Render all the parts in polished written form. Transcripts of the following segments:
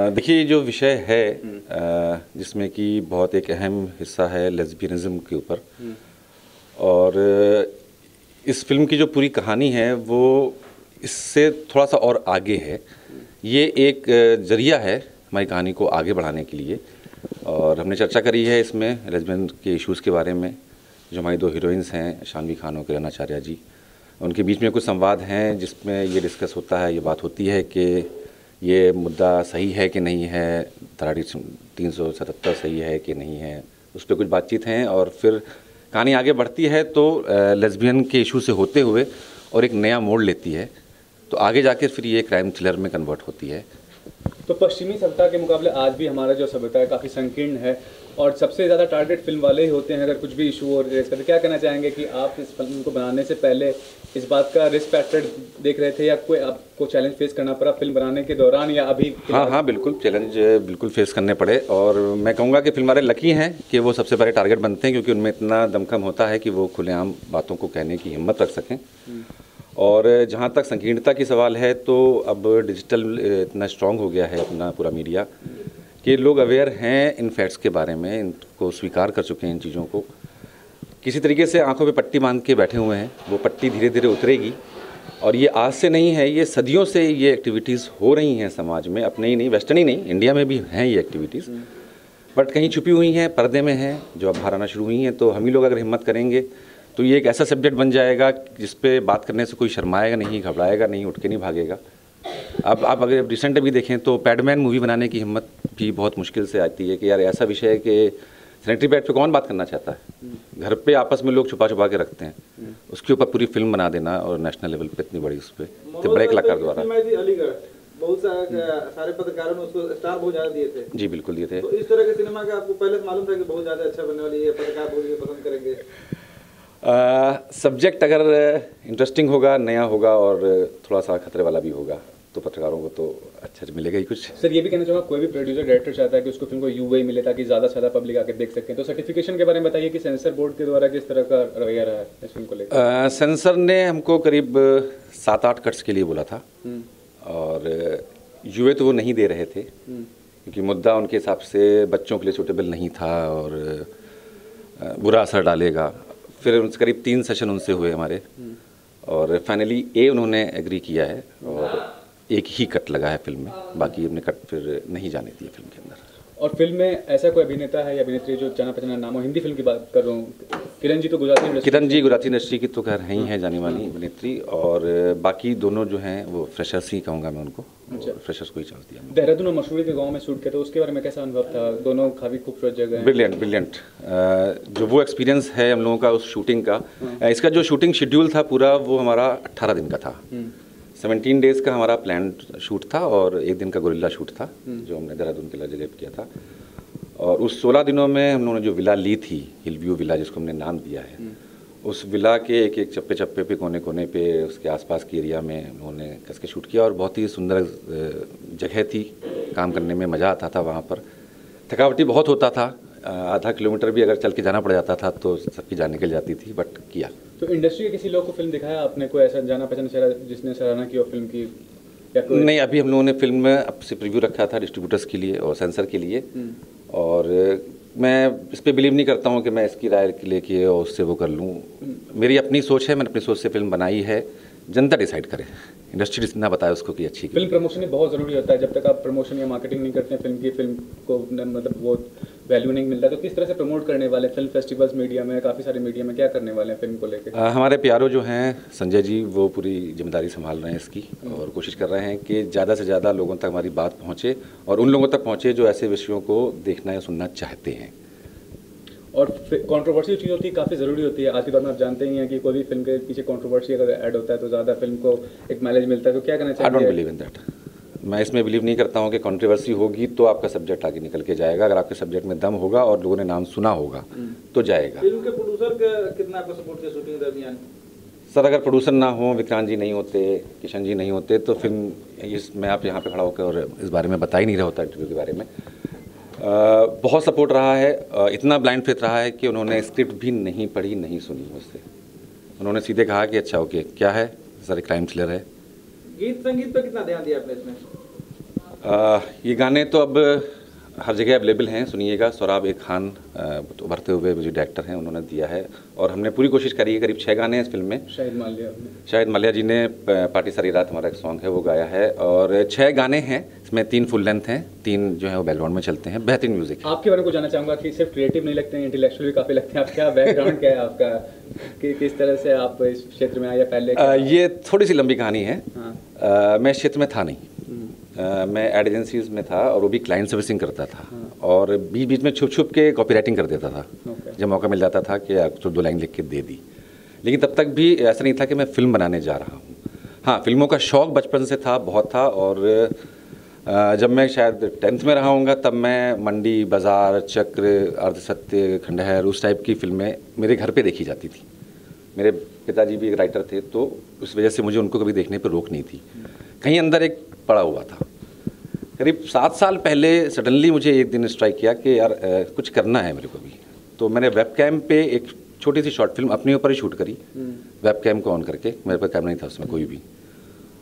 देखिए जो विषय है जिसमें कि बहुत एक अहम हिस्सा है लेस्बियनिज्म के ऊपर, और इस फिल्म की जो पूरी कहानी है वो इससे थोड़ा सा और आगे है। ये एक जरिया है हमारी कहानी को आगे बढ़ाने के लिए, और हमने चर्चा करी है इसमें लेस्बियन के इश्यूज़ के बारे में। जो हमारी दो हीरोइंस हैं शान्वी खान और किरण आचार्य जी, उनके बीच में कुछ संवाद हैं जिसमें ये डिस्कस होता है, ये बात होती है कि ये मुद्दा सही है कि नहीं है, धारा 377 सही है कि नहीं है, उस पर कुछ बातचीत हैं। और फिर कहानी आगे बढ़ती है तो लेस्बियन के इशू से होते हुए और एक नया मोड़ लेती है, तो आगे जाके फिर ये क्राइम थ्रिलर में कन्वर्ट होती है। तो पश्चिमी सभ्यता के मुकाबले आज भी हमारा जो सभ्यता है काफ़ी संकीर्ण है, और सबसे ज़्यादा टारगेट फिल्म वाले ही होते हैं अगर कुछ भी इशू और रेस करते। क्या कहना चाहेंगे कि आप इस फिल्म को बनाने से पहले इस बात का रिस्क फैक्टर देख रहे थे, या कोई आपको चैलेंज फेस करना पड़ा फिल्म बनाने के दौरान या अभी? हाँ, बिल्कुल चैलेंज बिल्कुल फेस करने पड़े, और मैं कहूँगा कि फिल्म वाले लकी हैं कि वो सबसे बड़े टारगेट बनते हैं, क्योंकि उनमें इतना दमखम होता है कि वो खुलेआम बातों को कहने की हिम्मत रख सकें। और जहाँ तक संकीर्णता की सवाल है, तो अब डिजिटल इतना स्ट्रांग हो गया है अपना पूरा मीडिया कि लोग अवेयर हैं इन फैक्ट्स के बारे में, इनको स्वीकार कर चुके हैं इन चीज़ों को। किसी तरीके से आंखों पे पट्टी बांध के बैठे हुए हैं, वो पट्टी धीरे धीरे उतरेगी। और ये आज से नहीं है, ये सदियों से ये एक्टिविटीज़ हो रही हैं समाज में, अपने ही नहीं, वेस्टर्न ही नहीं, इंडिया में भी हैं ये एक्टिविटीज़, बट कहीं छुपी हुई हैं, पर्दे में हैं, जो अब बाहर आना शुरू हुई हैं। तो हम ही लोग अगर हिम्मत करेंगे तो ये एक ऐसा सब्जेक्ट बन जाएगा जिस पे बात करने से कोई शर्माएगा नहीं, घबराएगा नहीं, उठ के नहीं भागेगा। अब आप अगर रिसेंट अभी देखें तो पैडमैन मूवी बनाने की हिम्मत भी बहुत मुश्किल से आती है कि यार ऐसा विषय है कि सैनिटरी पैड पे कौन बात करना चाहता है, घर पे आपस में लोग छुपा छुपा के रखते हैं, उसके ऊपर पूरी फिल्म बना देना और नेशनल लेवल पे इतनी बड़ी, उस पर तो बड़े कलाकार द्वारा। बहुत सारे पत्रकारों ने उसको स्टार बहुत ज़्यादा दिए थे। जी बिल्कुल दिए थे। तो इस तरह के सिनेमा का आपको पहले से मालूम था कि बहुत ज़्यादा अच्छा बनने वाली है, पत्रकार बहुत पसंद करेंगे? सब्जेक्ट अगर इंटरेस्टिंग होगा, नया होगा और थोड़ा सा खतरे वाला भी होगा तो पत्रकारों को तो अच्छा मिलेगा ही कुछ। सर ये भी कहना चाहूँगा, कोई भी प्रोड्यूसर डायरेक्टर चाहता है कि उसको फिल्म को यूए मिले ताकि ज़्यादा से ज़्यादा पब्लिक आके देख सकें। तो सर्टिफिकेशन के बारे में बताइए कि सेंसर बोर्ड के द्वारा किस तरह का रवैया रहा है इस फिल्म को लेकर? सेंसर ने हमको करीब 7-8 कट्स के लिए बोला था, और यूए तो वो नहीं दे रहे थे क्योंकि मुद्दा उनके हिसाब से बच्चों के लिए सूटेबल नहीं था और बुरा असर डालेगा। फिर उनसे करीब 3 सेशन उनसे हुए हमारे, और फाइनली ए उन्होंने एग्री किया है, और एक ही कट लगा है फिल्म में, बाकी अपने कट फिर नहीं जाने दिए फिल्म के अंदर। और फिल्म में ऐसा कोई अभिनेता है या अभिनेत्री जो जाना पहचाना नाम हो? हिंदी फिल्म की बात कर रहा हूँ, किरण जी तो गुजराती इंडस्ट्री की तो खैर है ही है जानी मानी अभिनेत्री, और बाकी दोनों जो हैं वो फ्रेशर्स ही कहूँगा मैं उनको। अच्छा, फ्रेशर्स को ही चांस दिया। देहरादून और मसूरी के गाँव में शूट किया, तो उसके बारे में कैसा अनुभव था? दोनों काफ़ी खूबसूरत जगह है। ब्रिलियंट जो वो एक्सपीरियंस है हम लोगों का उस शूटिंग का। इसका जो शूटिंग शेड्यूल था पूरा वो हमारा 18 दिन का था। 17 डेज़ का हमारा प्लान शूट था और 1 दिन का गोरिल्ला शूट था जो हमने देहरादून के जगह पे किया था। और उस 16 दिनों में हम लोगों ने जो विला ली थी, हिल व्यू विला जिसको हमने नाम दिया है, उस विला के एक एक चप्पे चप्पे पे, कोने कोने पे, उसके आसपास के एरिया में हम लोगों ने कस के शूट किया, और बहुत ही सुंदर जगह थी, काम करने में मज़ा आता था वहाँ पर। थकावटी बहुत होता था, आधा किलोमीटर भी अगर चल के जाना पड़ जाता था तो सबकी जान निकल जाती थी, बट किया। तो इंडस्ट्री के किसी लोग को फिल्म दिखाया आपने, कोई ऐसा जाना पहचाना चेहरा जिसने सराहना की और फिल्म की, या कोई? नहीं, अभी हम लोगों ने फिल्म में अब से प्रीव्यू रखा था डिस्ट्रीब्यूटर्स के लिए और सेंसर के लिए, और मैं इस पर बिलीव नहीं करता हूँ कि मैं इसकी राय लेके और उससे वो कर लूँ। मेरी अपनी सोच है, मैंने अपनी सोच से फिल्म बनाई है, जनता डिसाइड करे, इंडस्ट्री जितना बताए उसको कि अच्छी। फिल्म प्रमोशन ही बहुत ज़रूरी होता है, जब तक आप प्रमोशन या मार्केटिंग नहीं करते हैं फिल्म की, फिल्म को मतलब वो वैल्यू नहीं मिलता। तो किस तरह से प्रमोट करने वाले फिल्म फेस्टिवल्स, मीडिया में, काफ़ी सारे मीडिया में क्या करने वाले हैं फिल्म को लेकर? हमारे प्यारो जो हैं संजय जी, वो पूरी जिम्मेदारी संभाल रहे हैं इसकी, और कोशिश कर रहे हैं कि ज़्यादा से ज़्यादा लोगों तक हमारी बात पहुँचे, और उन लोगों तक पहुँचे जो ऐसे विषयों को देखना या सुनना चाहते हैं। और कंट्रोवर्शियल चीज़ होती है, काफ़ी ज़रूरी होती है। आज के दौर में आप जानते ही हैं कि कोई भी फिल्म के पीछे कंट्रोवर्सी अगर ऐड होता है तो ज़्यादा फिल्म को एक माइलेज मिलता है। तो क्या कहना चाहिए? I don't believe in that. मैं इसमें बिलीव नहीं करता हूँ कि कंट्रोवर्सी होगी तो आपका सब्जेक्ट आगे निकल के जाएगा। अगर आपके सब्जेक्ट में दम होगा और लोगों ने नाम सुना होगा तो जाएगा। फिल्म के प्रोड्यूसर का कितना आपका सपोर्ट किया शूटिंग दरमियान? सर, अगर प्रोड्यूसर ना हो, विक्रांत जी नहीं होते, किशन जी नहीं होते, तो फिल्म मैं आप यहाँ पे खड़ा होकर और इस बारे में बता ही नहीं रहा होता इंटरव्यू के बारे में। बहुत सपोर्ट रहा है, इतना ब्लाइंड फेथ रहा है कि उन्होंने स्क्रिप्ट भी नहीं पढ़ी, नहीं सुनी मुझसे। उन्होंने सीधे कहा कि अच्छा ओके, क्या है सर, क्राइम थ्रिलर है। गीत संगीत पर कितना ध्यान दिया आपने इसमें? ये गाने तो अब हर जगह अवेलेबल हैं, सुनिएगा। सौराब ए खान उभरते हुए जो डायरेक्टर हैं उन्होंने दिया है, और हमने पूरी कोशिश करी है। करीब 6 गाने हैं इस फिल्म में। शाहिद माल्या जी ने पार्टी सारी रात हमारा एक सॉन्ग है वो गाया है, और 6 गाने हैं इसमें, 3 फुल लेंथ हैं, 3 जो है वो बैकग्राउंड में चलते हैं। बेहतरीन म्यूजिक है। आपके बारे में जानना चाहूँगा कि सिर्फ क्रिएटिव नहीं लगते हैं, इंटेलेक्चुअल भी काफ़ी लगते हैं। आप क्या बैकग्राउंड क्या है आपका, कि किस तरह से आप इस क्षेत्र में आए या पहले? ये थोड़ी सी लंबी कहानी है। मैं इस क्षेत्र में था नहीं। मैं एड एजेंसीज में था, और वो भी क्लाइंट सर्विसिंग करता था, और बीच बीच में छुप छुप के कॉपी राइटिंग कर देता था। जब मौका मिल जाता था कि तो 2 लाइन लिख के दे दी, लेकिन तब तक भी ऐसा नहीं था कि मैं फ़िल्म बनाने जा रहा हूँ। हाँ, फिल्मों का शौक़ बचपन से था, बहुत था। और जब मैं शायद 10th में रहा हूँगा तब मैं मंडी, बाज़ार, चक्र, अर्धसत्य, खंडहर, उस टाइप की फिल्में मेरे घर पे देखी जाती थी। मेरे पिताजी भी एक राइटर थे, तो उस वजह से मुझे उनको कभी देखने पर रोक नहीं थी। कहीं अंदर एक पड़ा हुआ था। करीब 7 साल पहले सडनली मुझे एक दिन स्ट्राइक किया कि यार कुछ करना है मेरे को भी। तो मैंने वेबकैम पे एक छोटी सी शॉर्ट फिल्म अपने ऊपर ही शूट करी, वेबकैम को ऑन करके। मेरे पास कैमरा नहीं था उसमें कोई भी,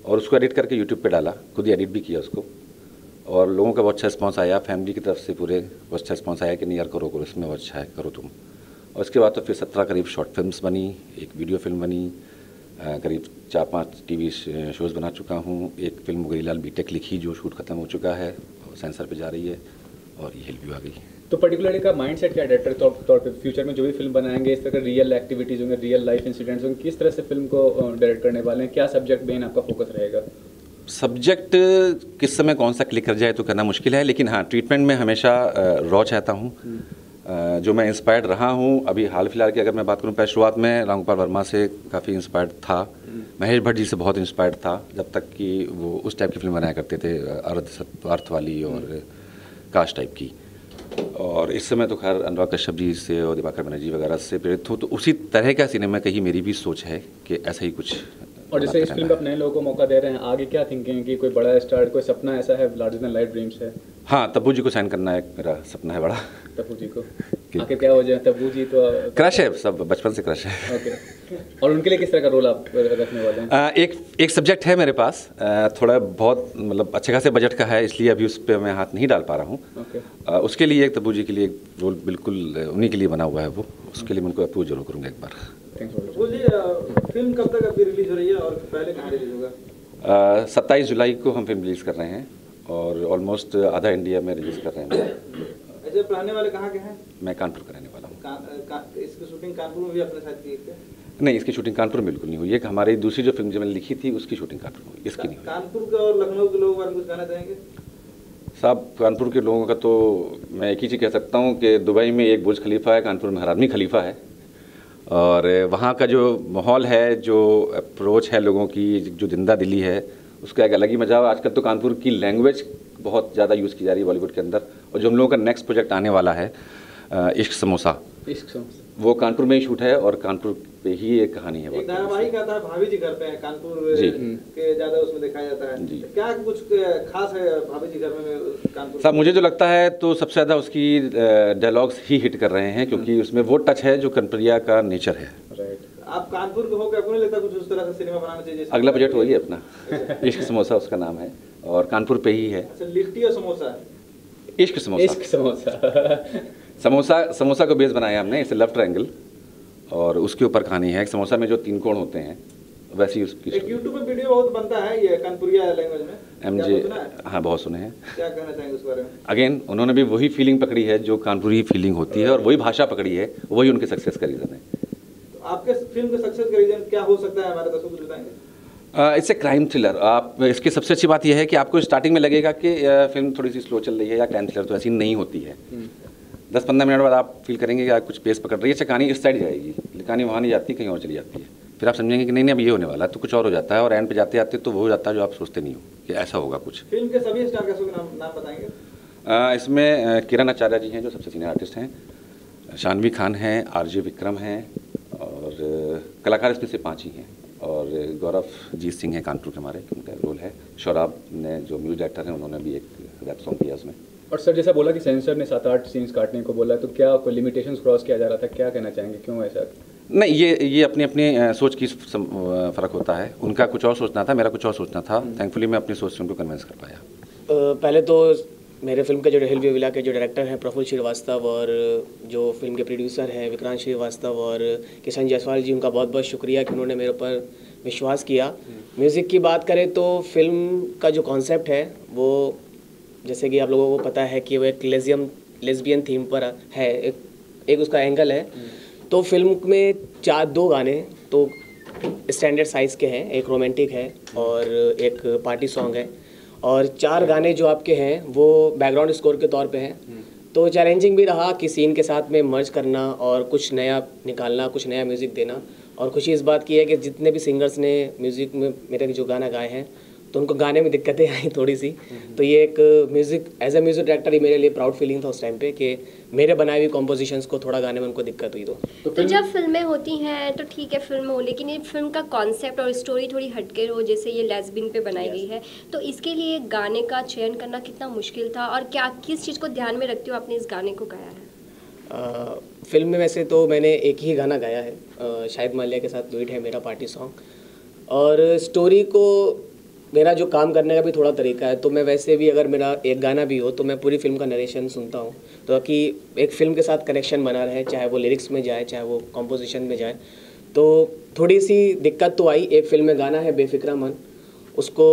और उसको एडिट करके यूट्यूब पे डाला, खुद ही एडिट भी किया उसको, और लोगों का बहुत अच्छा रिस्पॉन्स आया। फैमिली की तरफ से पूरे बहुत अच्छा रिस्पॉन्स आया कि नहीं यार करो इसमें बहुत अच्छा है, करो तुम। और उसके बाद तो फिर 17 करीब शॉर्ट फिल्म्स बनी, एक वीडियो फिल्म बनी, करीब 4-5 टीवी शोज़ बना चुका हूँ। एक फिल्म मुगरीलाल बीटेक लिखी जो शूट खत्म हो चुका है, सेंसर पे जा रही है, और ये हिल भी आ गई। तो पर्टिकुलरली का माइंडसेट क्या डायरेक्टर तौर पे फ्यूचर में जो भी फिल्म बनाएंगे, इस तरह के रियल एक्टिविटीज़ होंगे, रियल लाइफ इंसिडेंट्स होंगे, किस तरह से फिल्म को डायरेक्ट करने वाले हैं? क्या सब्जेक्ट मेन आपका फोकस रहेगा? सब्जेक्ट किस समय कौन सा क्लिक कर जाए तो करना मुश्किल है, लेकिन हाँ, ट्रीटमेंट में हमेशा रॉ चाहता हूँ। जो मैं इंस्पायर्ड रहा हूँ अभी हाल फिलहाल की अगर मैं बात करूँ, पहले शुरुआत में रामगोपाल वर्मा से काफ़ी इंस्पायर्ड था, महेश भट्ट जी से बहुत इंस्पायर्ड था, जब तक कि वो उस टाइप की फिल्म बनाया करते थे, अर्थ वाली और कास्ट टाइप की। और इस समय तो खैर अनुराग कश्यप जी से और दिवाकर बनर्जी वगैरह से प्रेरित हूँ, तो उसी तरह का सिनेमा कहीं मेरी भी सोच है कि ऐसा ही कुछ। और जैसे इस फिल्म में आप नए लोगों को मौका दे रहे हैं, आगे क्या थिंकिंग है कि कोई बड़ा स्टार, कोई सपना ऐसा है, लार्जर देन लाइफ ड्रीम्स है? हाँ, तब्बू जी को साइन करना एक मेरा सपना है बड़ा। तब्बू जी को आखिर क्या हो जाए? तब्बू जी तो क्रश है, सब बचपन से क्रश है। ओके। और उनके लिए किस तरह का रोल आप रखने वाले हैं? एक सब्जेक्ट है मेरे पास, थोड़ा बहुत मतलब अच्छे खासे बजट का है, इसलिए अभी उस पर मैं हाथ नहीं डाल पा रहा हूँ। ओके। उसके लिए एक तब्बू जी के लिए एक रोल बिल्कुल उन्हीं के लिए बना हुआ है वो, उसके लिए मैं उनको अप्रूव जरूर करूँगा एक बार। फिल्म कब तक अभी रिलीज हो रही है और पहले कहाँ रिलीज होगा? 27 जुलाई को हम फिल्म रिलीज़ कर रहे हैं, और ऑलमोस्ट आधा इंडिया में रिलीज़ कर रहे हैं। ऐसे रहने वाले कहाँ के हैं? मैं कानपुर का रहने वाला हूँ। इसकी शूटिंग कानपुर में भी अपने साथ की है? नहीं, इसकी शूटिंग कानपुर में बिल्कुल नहीं हुई है। हमारी दूसरी जो फिल्म जो मैंने लिखी थी उसकी शूटिंग कानपुर में हुई, इसकी नहीं हुई। कानपुर का और लखनऊ के लोगों के बारे में कुछ कहना चाहेंगे? साहब, कानपुर के लोगों का तो मैं एक ही चीज़ कह सकता हूँ कि दुबई में एक बुर्ज खलीफा है, कानपुर में हर आदमी खलीफा है। और वहाँ का जो माहौल है, जो अप्रोच है लोगों की, जो जिंदा दिली है, उसका एक अलग ही मजा है। आजकल तो कानपुर की लैंग्वेज बहुत ज़्यादा यूज़ की जा रही है बॉलीवुड के अंदर। और जो हम लोगों का नेक्स्ट प्रोजेक्ट आने वाला है, इश्क समोसा, वो कानपुर में ही शूट है, और कानपुर पे ही एक कहानी है। एक धारावाहिक आता है भाभी जी घर पे है, कानपुर के ज़्यादा उसमें दिखाया जाता है जी। क्या कुछ खास है भाभी जी घर में कानपुर? साहब, मुझे जो लगता है तो सबसे ज़्यादा उसकी डायलॉग्स ही हिट कर रहे हैं, क्योंकि उसमें वो टच है जो कनप्रिया का नेचर है। आप कानपुर के होकर अपने लगता कुछ उस तरह से सिनेमा बनाना चाहिए? अगला बजट वही है अपना। इश्क समोसा उसका नाम है, और कानपुर पे ही है। अच्छा, लिट्टी और समोसा? इश्क समोसा समोसा को बेस बनाया हमने, इसे लव ट्रायंगल, और उसके ऊपर कहानी है। एक समोसा में जो 3 कोण होते हैं, वैसे ही उसकी। एक यूट्यूब पे वीडियो बहुत बनता है ये कानपुरिया लैंग्वेज में, MJ, हाँ बहुत सुने हैं। क्या कहना चाहेंगे उस बारे में? अगेन उन्होंने भी वही फीलिंग पकड़ी है जो कानपुरी फीलिंग होती है, और वही भाषा पकड़ी है, वही उनके सक्सेस का रीज़न है। तो आपके फिल्म के सक्सेस का रीज़न क्या हो सकता है, हमारे दर्शकों को बताएंगे? It's a crime thriller. आप इसकी सबसे अच्छी बात यह है कि आपको स्टार्टिंग में लगेगा कि फिल्म थोड़ी सी स्लो चल रही है या क्राइम थ्रिलर, तो ऐसी नहीं होती है। 10-15 मिनट बाद आप फील करेंगे कि आप कुछ पेस पकड़ रही है, अच्छा कहानी इस साइड जाएगी, कहानी वहाँ नहीं जाती, कहीं और चली जाती है। फिर आप समझेंगे कि नहीं अब ये होने वाला है, तो कुछ और हो जाता है, और एंड पे जाते जाते तो वो हो जाता है जो आप सोचते नहीं हो कि ऐसा होगा कुछ। फिल्म के सभी स्टार कास्ट के नाम बताएंगे? इसमें किरण आचार्य जी हैं जो सबसे सीनियर आर्टिस्ट हैं, शानवी खान हैं, RJ विक्रम हैं, और कलाकार इसमें से 5 ही हैं, और गौरव जीत सिंह हैं कानपुर के हमारे, उनका रोल है। शौराब ने जो म्यूजिक डायरेक्टर हैं, उन्होंने भी एक रैप सॉन्ग किया उसमें। और सर, जैसा बोला कि सेंसर ने 7-8 सीन्स काटने को बोला, तो क्या कोई लिमिटेशंस क्रॉस किया जा रहा था? क्या कहना चाहेंगे, क्यों ऐसा? नहीं, ये अपनी अपनी सोच की फ़र्क होता है। उनका कुछ और सोचना था, मेरा कुछ और सोचना था। थैंकफुली मैं अपनी सोच से उनको कन्विंस कर पाया। पहले तो मेरे फिल्म के जो हिलवे विला के जो डायरेक्टर हैं प्रफुल्ल श्रीवास्तव और जो फिल्म के प्रोड्यूसर हैं विक्रांत श्रीवास्तव और किशन जायसवाल जी, उनका बहुत बहुत शुक्रिया कि उन्होंने मेरे ऊपर विश्वास किया। म्यूज़िक की बात करें तो फिल्म का जो कॉन्सेप्ट है वो जैसे कि आप लोगों को पता है कि वो एक लेस्बियन थीम पर है, एक उसका एंगल है। तो फिल्म में 2 गाने तो स्टैंडर्ड साइज़ के हैं, एक रोमांटिक है और एक पार्टी सॉन्ग है, और 4 गाने जो आपके हैं वो बैकग्राउंड स्कोर के तौर पे हैं। तो चैलेंजिंग भी रहा कि सीन के साथ में मर्ज करना और कुछ नया निकालना, कुछ नया म्यूज़िक देना। और खुशी इस बात की है कि जितने भी सिंगर्स ने म्यूज़िक में मेरे जो गाना गाए हैं तो उनको गाने में दिक्कतें आई थोड़ी सी। तो ये एक music as a music director ही मेरे लिए प्राउड फीलिंग था उस टाइम पे कि मेरे बनाई हुई कॉम्पोजिशंस को थोड़ा गाने में उनको दिक्कत हुई। तो जब फिल्में होती हैं तो ठीक है फिल्म हो, लेकिन ये फिल्म का कॉन्सेप्ट और स्टोरी थोड़ी हटके हो, जैसे ये लेस्बियन पे बनाई गई है, तो इसके लिए गाने का चयन करना कितना मुश्किल था और क्या किस चीज़ को ध्यान में रखते हो आपने इस गाने को गाया है? फिल्म में वैसे तो मैंने एक ही गाना गाया है, शाहिद माल्या के साथ डुएट है मेरा पार्टी सॉन्ग। और स्टोरी को मेरा जो काम करने का भी थोड़ा तरीका है, तो मैं वैसे भी अगर मेरा एक गाना भी हो तो मैं पूरी फिल्म का नरेशन सुनता हूँ, तो कि एक फ़िल्म के साथ कनेक्शन बना रहे, चाहे वो लिरिक्स में जाए चाहे वो कॉम्पोजिशन में जाए। तो थोड़ी सी दिक्कत तो आई। एक फिल्म में गाना है बेफिक्रा मन, उसको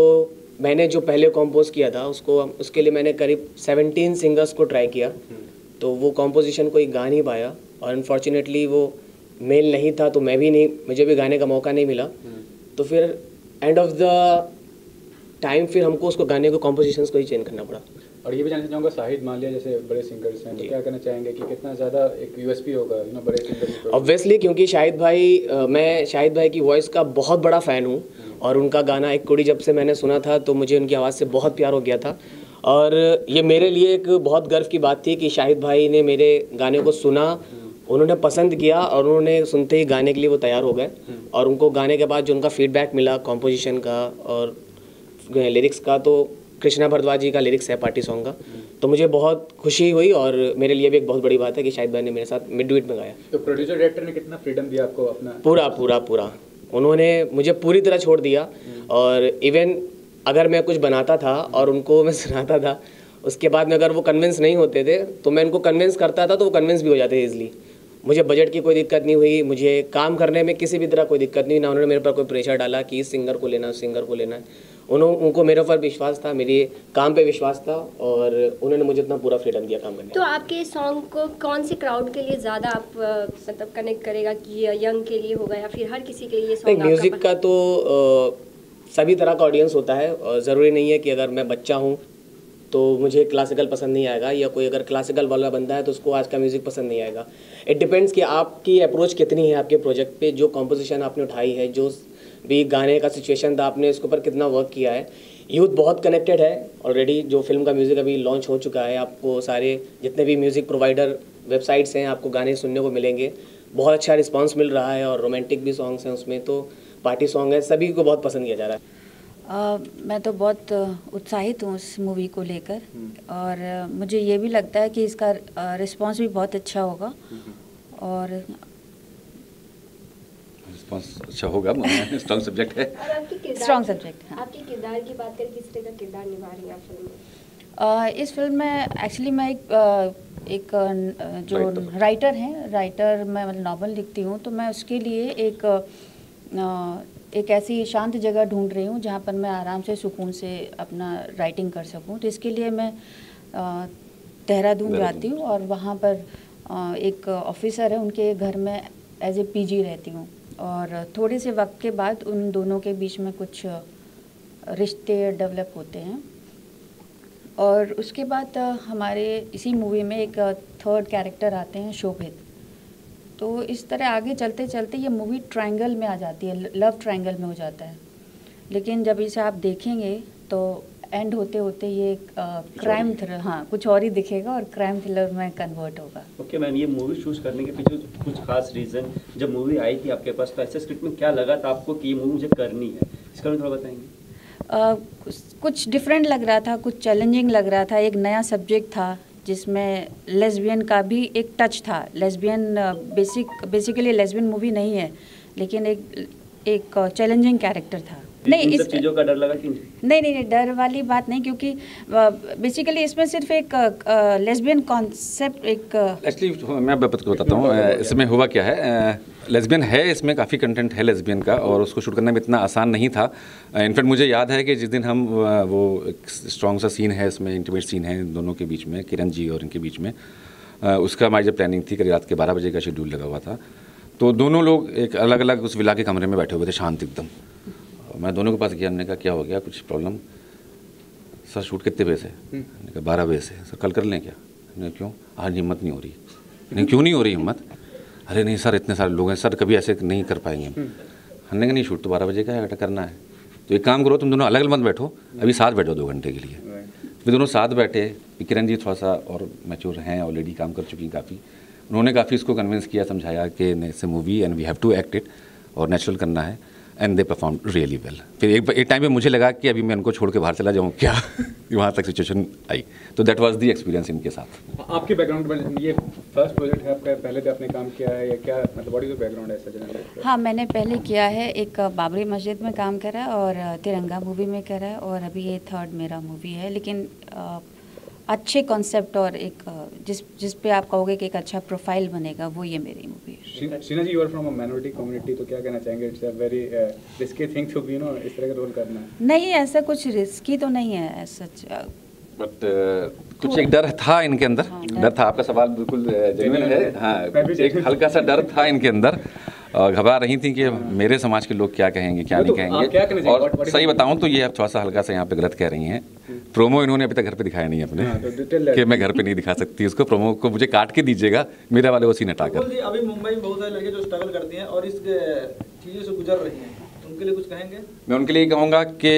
मैंने जो पहले कंपोज किया था उसके लिए मैंने करीब 17 सिंगर्स को ट्राई किया, तो वो कॉम्पोजिशन कोई गा नहीं पाया और अनफॉर्चुनेटली वो मेल नहीं था, तो मुझे भी गाने का मौका नहीं मिला। तो फिर एंड ऑफ द टाइम फिर हमको उसको गाने को कॉम्पोजिशंस को ही चेंज करना पड़ा। और ये भी जानना चाहूँगा, शाहिद माल्या जैसे बड़े सिंगर्स हैं, तो क्या कहना चाहेंगे कि कितना ज़्यादा एक यूएसपी होगा बड़े सिंगर्स? ऑब्वियसली, क्योंकि मैं शाहिद भाई की वॉइस का बहुत बड़ा फ़ैन हूँ और उनका गाना एक कुड़ी जब से मैंने सुना था तो मुझे उनकी आवाज़ से बहुत प्यार हो गया था। और ये मेरे लिए एक बहुत गर्व की बात थी कि शाहिद भाई ने मेरे गाने को सुना, उन्होंने पसंद किया और उन्होंने सुनते ही गाने के लिए वो तैयार हो गए। और उनको गाने के बाद जो उनका फीडबैक मिला कॉम्पोजिशन का और लिरिक्स का, तो कृष्णा भारद्वाज जी का लिरिक्स है पार्टी सॉन्ग का, तो मुझे बहुत खुशी हुई और मेरे लिए भी एक बहुत बड़ी बात है कि शाहिद भाई ने मेरे साथ मिड डुएट में गाया। तो प्रोड्यूसर डायरेक्टर ने कितना फ्रीडम दिया आपको अपना? पूरा उन्होंने मुझे पूरी तरह छोड़ दिया। और इवन अगर मैं कुछ बनाता था और उनको मैं सुनाता था, उसके बाद में अगर वो कन्विंस नहीं होते थे तो मैं उनको कन्विंस करता था, तो वो कन्विंस भी हो जाते ईजिली। मुझे बजट की कोई दिक्कत नहीं हुई, मुझे काम करने में किसी भी तरह कोई दिक्कत नहीं, ना उन्होंने मेरे पर कोई प्रेशर डाला कि इस सिंगर को लेना, उस सिंगर को लेना है। उनको मेरे ऊपर विश्वास था, मेरे काम पे विश्वास था और उन्होंने मुझे इतना पूरा फ्रीडम दिया काम करने। तो आपके सॉन्ग को कौन सी क्राउड के लिए ज़्यादा आप मतलब कनेक्ट करेगा कि यंग के लिए होगा या फिर हर किसी के लिए ये सॉन्ग? म्यूज़िक का तो सभी तरह का ऑडियंस होता है और ज़रूरी नहीं है कि अगर मैं बच्चा हूँ तो मुझे क्लासिकल पसंद नहीं आएगा, या कोई अगर क्लासिकल वाला बंदा है तो उसको आज का म्यूज़िक पसंद नहीं आएगा। इट डिपेंड्स कि आपकी अप्रोच कितनी है आपके प्रोजेक्ट पे, जो कॉम्पोजिशन आपने उठाई है, जो भी गाने का सिचुएशन था आपने इसके ऊपर कितना वर्क किया है। यूथ बहुत कनेक्टेड है ऑलरेडी, जो फिल्म का म्यूज़िक अभी लॉन्च हो चुका है, आपको सारे जितने भी म्यूज़िक प्रोवाइडर वेबसाइट्स हैं आपको गाने सुनने को मिलेंगे। बहुत अच्छा रिस्पांस मिल रहा है और रोमांटिक भी सॉन्ग्स हैं उसमें, तो पार्टी सॉन्ग है, सभी को बहुत पसंद किया जा रहा है। मैं तो बहुत उत्साहित हूँ इस मूवी को लेकर और मुझे ये भी लगता है कि इसका रिस्पांस भी बहुत अच्छा होगा और रिस्पांस अच्छा होगा। स्ट्रॉन्ग सब्जेक्ट है। स्ट्रॉन्ग सब्जेक्ट है। आपके किरदार की बात करें, किस तरह का किरदार निभा रही हैं आप फिल्म में? इस फिल्म में एक्चुअली मैं एक जो राइटर हैं, मैं मतलब नॉवल लिखती हूँ, तो मैं उसके लिए एक ऐसी शांत जगह ढूंढ रही हूँ जहाँ पर मैं आराम से सुकून से अपना राइटिंग कर सकूँ। तो इसके लिए मैं देहरादून जाती हूँ और वहाँ पर एक ऑफिसर है, उनके घर में एज ए पीजी रहती हूँ और थोड़े से वक्त के बाद उन दोनों के बीच में कुछ रिश्ते डेवलप होते हैं और उसके बाद हमारे इसी मूवी में एक थर्ड कैरेक्टर आते हैं, शोभित। तो इस तरह आगे चलते चलते ये मूवी ट्रायंगल में आ जाती है, लव ट्रायंगल में हो जाता है। लेकिन जब इसे आप देखेंगे तो एंड होते होते ये क्राइम थ्रिलर, हाँ कुछ और ही दिखेगा और क्राइम थ्रिलर में कन्वर्ट होगा। ओके मैम, ये मूवी चूज करने के पीछे कुछ खास रीज़न, जब मूवी आई थी आपके पास तो ऐसे स्क्रिप्ट में क्या लगा था आपको कि ये मूवी मुझे करनी है, इसका भी थोड़ा बताएंगे? कुछ डिफरेंट लग रहा था, कुछ चैलेंजिंग लग रहा था, एक नया सब्जेक्ट था जिसमें लेस्बियन का भी एक टच था। लेस्बियन बेसिकली लेस्बियन मूवी नहीं है, लेकिन एक चैलेंजिंग कैरेक्टर था। नहीं, इन इस सब चीज़ों का डर लगा कि नहीं, डर वाली बात नहीं, क्योंकि बेसिकली इसमें सिर्फ एक लेस्बियन कॉन्सेप्ट एक्चुअली मैं आपको बताता हूँ इसमें हुआ क्या है। लेस्बियन है, इसमें काफ़ी कंटेंट है लेस्बियन का, और उसको शूट करना भी इतना आसान नहीं था। इनफैक्ट मुझे याद है कि जिस दिन हम वो एक स्ट्रॉन्ग सा सीन है इसमें, इंटीमेट सीन है दोनों के बीच में, किरण जी और इनके बीच में, उसका हमारी जब प्लानिंग थी, करीब रात के 12 बजे का शेड्यूल लगा हुआ था। तो दोनों लोग एक अलग अलग उस विला के कमरे में बैठे हुए थे, शांत एकदम। मैं दोनों के पास गया, हमने कहा क्या हो गया, कुछ प्रॉब्लम? सर शूट कितने बजे से? मैंने कहा 12 बजे से। सर कल कर लें क्या? मैंने क्यों? आज हिम्मत नहीं हो रही। नहीं क्यों नहीं हो रही हिम्मत? अरे नहीं सर, इतने सारे लोग हैं सर, कभी ऐसे नहीं कर पाएंगे हम। हमने कहा नहीं, शूट तो 12 बजे का है, बेटा करना है तो एक काम करो, तुम दोनों अलग अलग मत बैठो, अभी साथ बैठो 2 घंटे के लिए। फिर दोनों साथ बैठे। किरण जी थोड़ा सा और मैच्योर हैं, ऑलरेडी काम कर चुकी हैं काफ़ी, उन्होंने काफ़ी इसको कन्विंस किया, समझाया कि it's a movie and we have to act it और नेचुरल करना है, and they perform really well. फिर एक टाइम पे मुझे लगा कि अभी मैं उनको छोड़ के बाहर चला जाऊँ क्या वहाँ तक सिचुएशन आई। तो दैट वाज द एक्सपीरियंस इनके साथ। आपके बैकग्राउंड में ये फर्स्ट प्रोजेक्ट है आपका, पहले भी आपने काम किया है या क्या, मतलब व्हाट इज योर बैकग्राउंड है ऐसा? हाँ, मैंने पहले किया है, एक बाबरी मस्जिद में काम करा और तिरंगा मूवी में करा है, और अभी ये 3rd मेरा मूवी है। लेकिन अच्छे कॉन्सेप्ट और एक जिस पे आप कहोगे कि एक अच्छा प्रोफाइल बनेगा, वो ये मेरी मूवी है। Sheena ji, you are from a minority community, तो क्या कहना चाहेंगे? It's a very risky thing to be, इस तरह का रोल करना। नहीं, ऐसा कुछ रिस्की तो नहीं है सच, बट कुछ एक डर था इनके अंदर। डर था, आपका सवाल बिल्कुल जेन्युइन है। हाँ, एक हल्का सा डर था इनके अंदर, घबरा रही थी कि मेरे समाज के लोग क्या कहेंगे क्या नहीं कहेंगे। और सही बताऊं तो ये आप थोड़ा सा हल्का सा यहाँ पे गलत कह रही हैं। प्रोमो इन्होंने अभी तक घर पे दिखाया नहीं अपने, कि मैं घर पे नहीं दिखा सकती उसको। प्रोमो को मुझे काट के दीजिएगा, मेरा वाले वो सीन हटा कर। अभी मुंबई में बहुत सारे लड़के जो स्ट्रगल करती हैं और इस चीज़ों से गुजर रही हैं, उनके लिए कुछ कहेंगे? मैं उनके लिए कहूँगा कि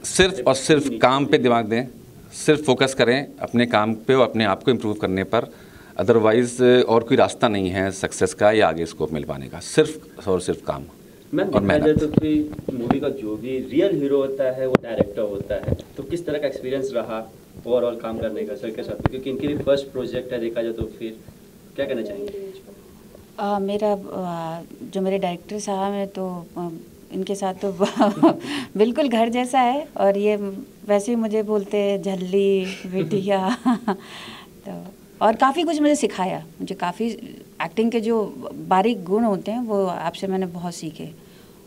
सिर्फ और सिर्फ काम पे दिमाग दें, सिर्फ फोकस करें अपने काम पे और अपने आप को इम्प्रूव करने पर। अदरवाइज और कोई रास्ता नहीं है सक्सेस का या आगे स्कोप मिल पाने का, सिर्फ और सिर्फ काम और मेहनत। तो फिर मूवी का जो भी रियल हीरो होता है वो डायरेक्टर होता है, तो किस तरह का एक्सपीरियंस रहा ओवरऑल काम करने का सर के साथ? क्योंकि इनकी भी फर्स्ट प्रोजेक्ट है, देखा जाए तो फिर क्या कहना चाहेंगे? मेरा जो मेरे डायरेक्टर साहब हैं, तो इनके साथ तो बिल्कुल घर जैसा है, और ये वैसे ही मुझे बोलते हैं झल्ली बिटिया तो और काफ़ी कुछ मुझे सिखाया। मुझे काफ़ी एक्टिंग के जो बारीक गुण होते हैं वो आपसे मैंने बहुत सीखे,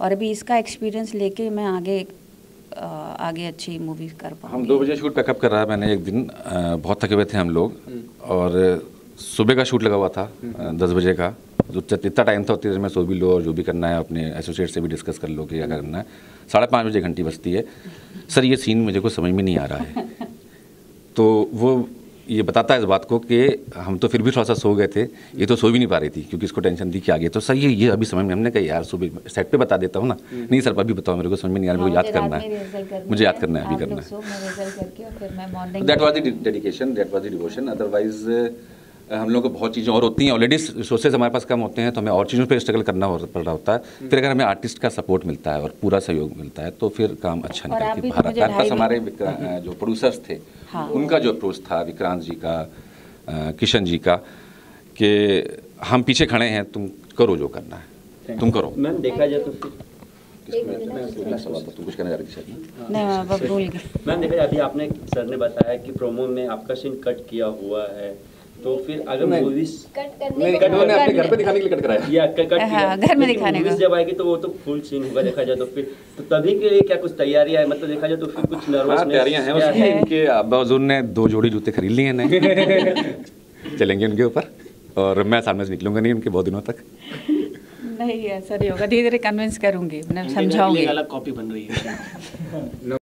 और अभी इसका एक्सपीरियंस लेके मैं आगे अच्छी मूवी कर पाऊँ। हम 2 बजे शूट पैकअप कर रहा है मैंने एक दिन, बहुत थके हुए थे हम लोग, और सुबह का शूट लगा हुआ था 10 बजे का। जो इतना टाइम था उतनी देर में सो भी लो और जो भी करना है अपने एसोसिएट से भी डिस्कस कर लो कि क्या करना है। 5:30 बजे घंटी बजती है, सर ये सीन मुझे कुछ समझ में नहीं आ रहा है। तो वो ये बताता है इस बात को कि हम तो फिर भी थोड़ा सा सो गए थे, ये तो सो भी नहीं पा रही थी क्योंकि इसको टेंशन थी कि आगे। तो सर ये अभी समझ में, हमने कहा यार सुबह सेट पे बता देता हूँ ना। नहीं सर अभी बताओ, मेरे को समझ में नहीं आ रहा, मेरे को याद करना है, मुझे याद करना है, अभी करना है। That was the dedication, that was the devotion. Otherwise हम लोग को बहुत चीज़ें और होती हैं, ऑलरेडी रिसोर्सेज हमारे पास कम होते हैं, तो हमें और चीज़ों पे स्ट्रगल करना पड़ रहा होता है। फिर अगर हमें आर्टिस्ट का सपोर्ट मिलता है और पूरा सहयोग मिलता है तो फिर काम अच्छा निकलता है। भारत पास हमारे जो प्रोड्यूसर्स थे, उनका जो अप्रोच था विक्रांत जी का, किशन जी का, कि हम पीछे खड़े हैं, तुम करो जो करना है, तुम करो। मैम देखा जाए तो फिर तुम कुछ कहना चाह रही थी? मैम देखा जाए, अभी आपने सर ने बताया कि प्रोमो में आपका सीन कट किया हुआ है, तो फिर अगर मूवीज अपने घर पे दिखाने के लिए कट कराया या कट किया घर में दिखाने मूवीज जब आएगी तो वो तो फुल सीन होगा देखा जाए तो फिर तो तभी के लिए क्या कुछ तैयारियां है? मतलब देखा जाए तो फिर कुछ नर्वसनेस तैयारियां हैं उसकी। इनके अब्बा हुजूर ने 2 जोड़ी जूते खरीद लिए हैं नए चलेंगे उनके ऊपर, और मैं सामने से निकलूंगा नहीं उनके बहुत दिनों तक। नहीं ऐसा नहीं होगा, धीरे धीरे कन्विंस करूंगी, मैं समझाऊंगी। अलग कॉपी बन रही है।